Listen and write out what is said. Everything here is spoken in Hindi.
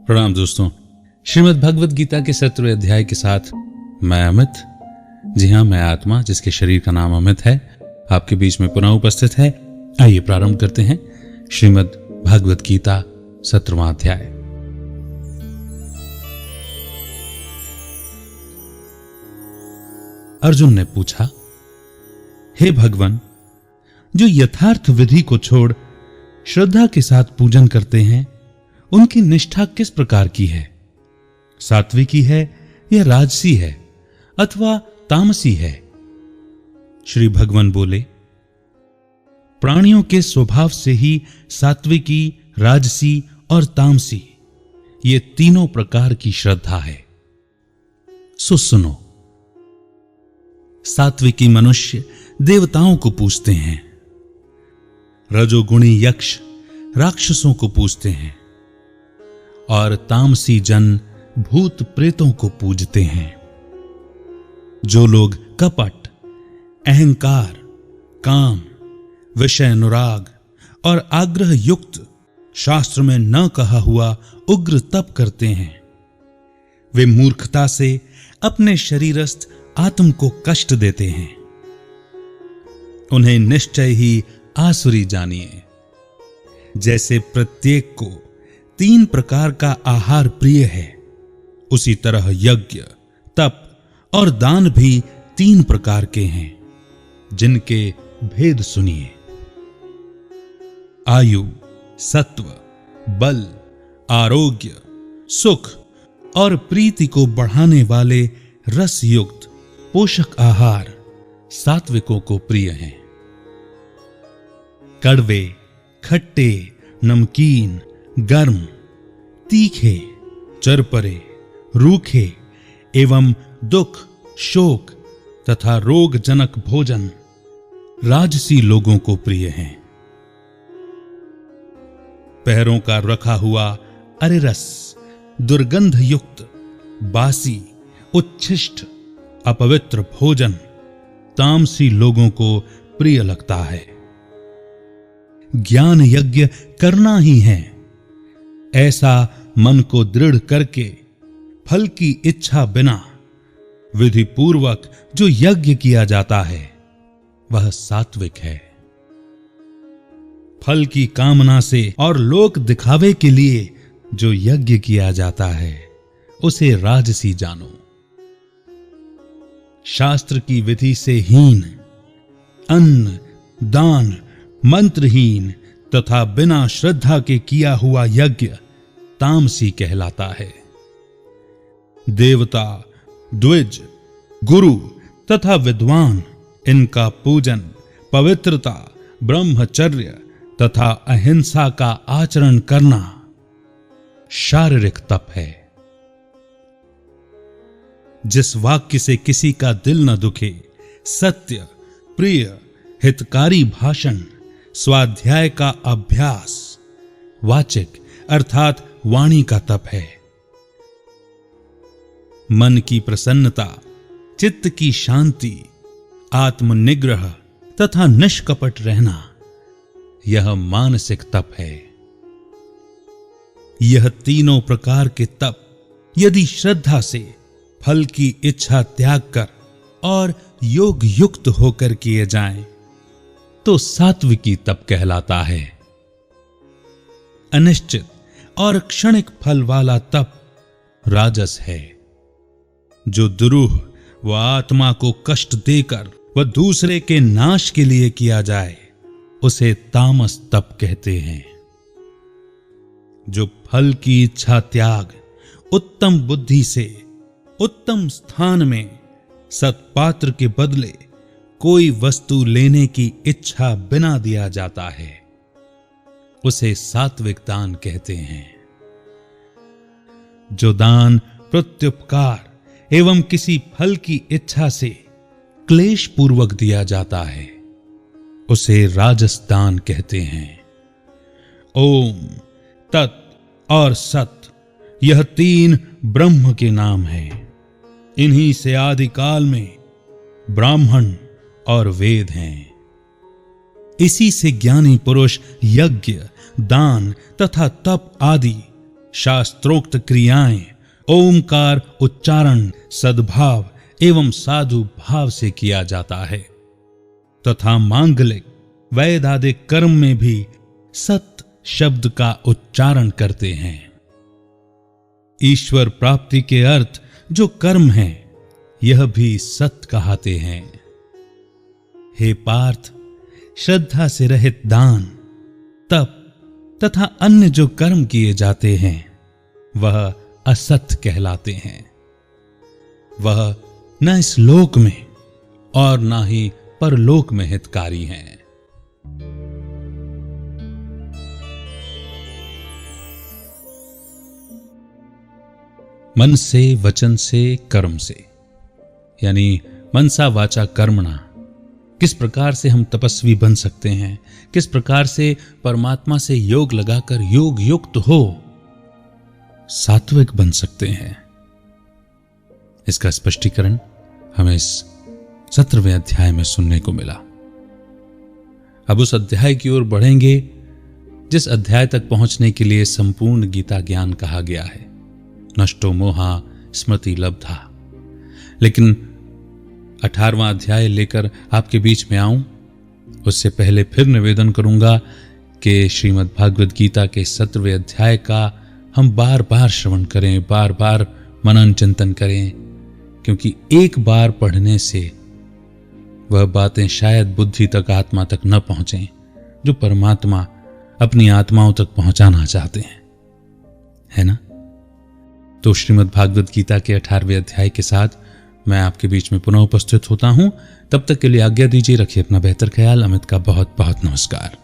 प्रणाम दोस्तों। श्रीमद् भगवद गीता के 17वें अध्याय के साथ मैं अमित, जी हाँ मैं आत्मा जिसके शरीर का नाम अमित है, आपके बीच में पुनः उपस्थित है। आइए प्रारंभ करते हैं श्रीमद् भगवद गीता 17वां अध्याय। अर्जुन ने पूछा, हे भगवान, जो यथार्थ विधि को छोड़ श्रद्धा के साथ पूजन करते हैं उनकी निष्ठा किस प्रकार की है? सात्विकी है या राजसी है अथवा तामसी है? श्री भगवान बोले, प्राणियों के स्वभाव से ही सात्विकी, राजसी और तामसी ये तीनों प्रकार की श्रद्धा है। सो सुनो। सात्विकी मनुष्य देवताओं को पूजते हैं, रजोगुणी यक्ष राक्षसों को पूजते हैं और तामसी जन भूत प्रेतों को पूजते हैं। जो लोग कपट, अहंकार, काम, विषय अनुराग और आग्रह युक्त शास्त्र में न कहा हुआ उग्र तप करते हैं, वे मूर्खता से अपने शरीरस्थ आत्म को कष्ट देते हैं। उन्हें निश्चय ही आसुरी जानिए। जैसे प्रत्येक को 3 प्रकार का आहार प्रिय है, उसी तरह यज्ञ, तप और दान भी 3 प्रकार के हैं, जिनके भेद सुनिए। आयु, सत्व, बल, आरोग्य, सुख और प्रीति को बढ़ाने वाले रस युक्त पोषक आहार सात्विकों को प्रिय हैं। कड़वे, खट्टे, नमकीन, गर्म, तीखे, चरपरे, रूखे एवं दुख, शोक तथा रोगजनक भोजन राजसी लोगों को प्रिय हैं। पैरों का रखा हुआ अरेरस, दुर्गंध युक्त, बासी, उच्छिष्ट, अपवित्र भोजन तामसी लोगों को प्रिय लगता है। ज्ञान यज्ञ करना ही है, ऐसा मन को दृढ़ करके फल की इच्छा बिना विधि पूर्वक जो यज्ञ किया जाता है वह सात्विक है। फल की कामना से और लोक दिखावे के लिए जो यज्ञ किया जाता है उसे राजसी जानो। शास्त्र की विधि से हीन, अन्न, दान, मंत्रहीन तथा बिना श्रद्धा के किया हुआ यज्ञ तामसी कहलाता है। देवता, द्विज, गुरु तथा विद्वान इनका पूजन, पवित्रता, ब्रह्मचर्य तथा अहिंसा का आचरण करना शारीरिक तप है। जिस वाक्य से किसी का दिल न दुखे, सत्य, प्रिय, हितकारी भाषण, स्वाध्याय का अभ्यास वाचिक अर्थात वाणी का तप है। मन की प्रसन्नता, चित्त की शांति, आत्मनिग्रह तथा निष्कपट रहना यह मानसिक तप है। यह तीनों प्रकार के तप यदि श्रद्धा से फल की इच्छा त्याग कर और योग युक्त होकर किए जाएं तो सात्विकी तप कहलाता है। अनिश्चित और क्षणिक फल वाला तप राजस है। जो दुरूह व आत्मा को कष्ट देकर व दूसरे के नाश के लिए किया जाए उसे तामस तप कहते हैं। जो फल की इच्छा त्याग उत्तम बुद्धि से उत्तम स्थान में सत्पात्र के बदले कोई वस्तु लेने की इच्छा बिना दिया जाता है उसे सात्विक दान कहते हैं। जो दान प्रत्युपकार एवं किसी फल की इच्छा से क्लेश पूर्वक दिया जाता है उसे राजस दान कहते हैं। ओम, तत् और सत यह 3 ब्रह्म के नाम हैं। इन्हीं से आदिकाल में ब्राह्मण और वेद हैं। इसी से ज्ञानी पुरुष यज्ञ, दान तथा तप आदि शास्त्रोक्त क्रियाएं, ओमकार उच्चारण सद्भाव एवं साधु भाव से किया जाता है तथा मांगलिक वैदादिक कर्म में भी सत शब्द का उच्चारण करते हैं। ईश्वर प्राप्ति के अर्थ जो कर्म है यह भी सत कहते हैं। हे पार्थ, श्रद्धा से रहित दान, तप तथा अन्य जो कर्म किए जाते हैं वह असत कहलाते हैं। वह न इस लोक में और न ही परलोक में हितकारी हैं। मन से, वचन से, कर्म से, यानी मनसा वाचा कर्मणा किस प्रकार से हम तपस्वी बन सकते हैं, किस प्रकार से परमात्मा से योग लगाकर योग युक्त हो सात्विक बन सकते हैं, इसका स्पष्टीकरण हमें इस 17वें अध्याय में सुनने को मिला। अब उस अध्याय की ओर बढ़ेंगे जिस अध्याय तक पहुंचने के लिए संपूर्ण गीता ज्ञान कहा गया है। नष्टो मोहा स्मृति लब्धा। लेकिन 18वां अध्याय लेकर आपके बीच में आऊं उससे पहले फिर निवेदन करूंगा कि श्रीमद् भागवत गीता के 17वें अध्याय का हम बार बार श्रवण करें, बार बार मनन चिंतन करें, क्योंकि एक बार पढ़ने से वह बातें शायद बुद्धि तक, आत्मा तक न पहुंचें जो परमात्मा अपनी आत्माओं तक पहुंचाना चाहते हैं, है ना। तो श्रीमद् भागवत गीता के 18वें अध्याय के साथ मैं आपके बीच में पुनः उपस्थित होता हूं। तब तक के लिए आज्ञा दीजिए, रखिए अपना बेहतर ख्याल। अमित का बहुत बहुत नमस्कार।